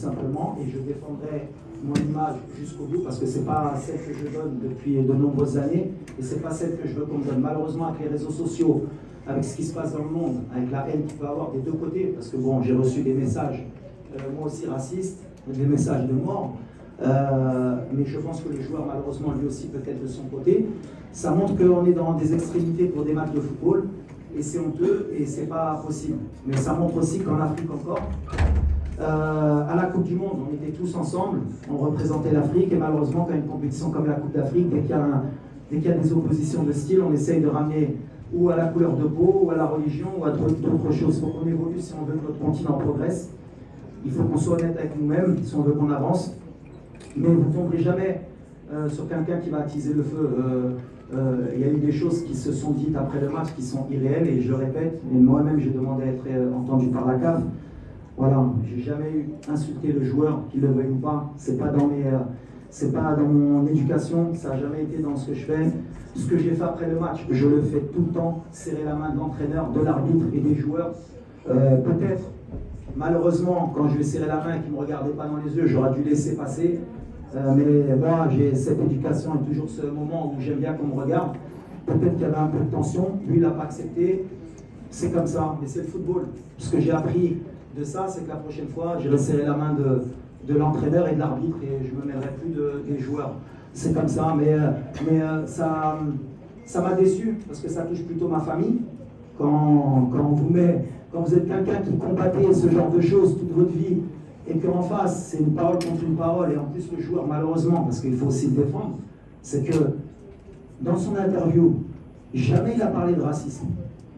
simplement, et je défendrai mon image jusqu'au bout, parce que c'est pas celle que je donne depuis de nombreuses années, et c'est pas celle que je veux qu'on me donne. Malheureusement, avec les réseaux sociaux, avec ce qui se passe dans le monde, avec la haine qu'il peut y avoir des deux côtés, parce que bon, j'ai reçu des messages, moi aussi racistes, des messages de mort, mais je pense que les joueurs, malheureusement, lui aussi peut-être de son côté, ça montre qu'on est dans des extrémités pour des matchs de football, et c'est honteux, et c'est pas possible. Mais ça montre aussi qu'en Afrique encore, à la Coupe du Monde, on était tous ensemble, on représentait l'Afrique, et malheureusement, quand il y a une compétition comme la Coupe d'Afrique, dès qu'il y a des oppositions de style, on essaye de ramener ou à la couleur de peau, ou à la religion, ou à d'autres choses. Pour qu'on évolue, si on veut que notre continent progresse, il faut qu'on soit honnête avec nous-mêmes, si on veut qu'on avance. Mais vous ne tomberez jamais sur quelqu'un qui va attiser le feu. Il y a eu des choses qui se sont dites après le match qui sont irréelles, et je répète, et moi-même j'ai demandé à être entendu par la CAF. Voilà, j'ai jamais insulté le joueur, qu'il le veuille ou pas. C'est pas dans mon éducation, ça n'a jamais été dans ce que je fais. Ce que j'ai fait après le match, je le fais tout le temps, serrer la main de l'entraîneur, de l'arbitre et des joueurs. Peut-être, malheureusement, quand je vais serrer la main et qu'il ne me regardait pas dans les yeux, j'aurais dû laisser passer. Mais moi, j'ai cette éducation et toujours ce moment où j'aime bien qu'on me regarde. Peut-être qu'il y avait un peu de tension, lui, il n'a pas accepté. C'est comme ça, mais c'est le football. Ce que j'ai appris de ça, c'est que la prochaine fois, j'irai serrer la main de l'entraîneur et de l'arbitre, et je ne me mêlerai plus des joueurs. C'est comme ça, mais ça m'a déçu, parce que ça touche plutôt ma famille. Quand vous êtes quelqu'un qui combattait ce genre de choses toute votre vie, et qu'en face, c'est une parole contre une parole, et en plus le joueur, malheureusement, parce qu'il faut aussi le défendre, c'est que dans son interview, jamais il a parlé de racisme.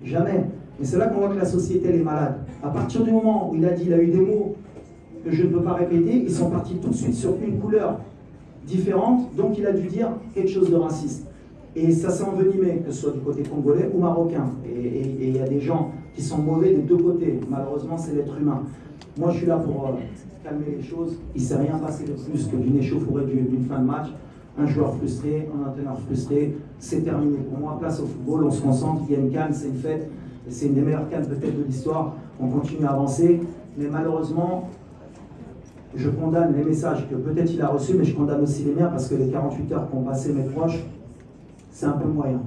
Jamais. Et c'est là qu'on voit que la société, elle est malade. À partir du moment où il a dit, il a eu des mots que je ne peux pas répéter, ils sont partis tout de suite sur une couleur différente, donc il a dû dire quelque chose de raciste. Et ça s'est envenimé, que ce soit du côté congolais ou marocain. Et il y a des gens qui sont mauvais des deux côtés. Malheureusement, c'est l'être humain. Moi, je suis là pour calmer les choses. Il ne s'est rien passé de plus que d'une échauffourée d'une fin de match. Un joueur frustré, un entraîneur frustré, c'est terminé. Pour moi, place au football, on se concentre, il y a une canne, c'est une fête. C'est une des meilleures cannes peut-être de l'histoire. On continue à avancer. Mais malheureusement, je condamne les messages que peut-être il a reçus, mais je condamne aussi les miens parce que les 48 heures qu'ont passé mes proches, c'est un peu moyen.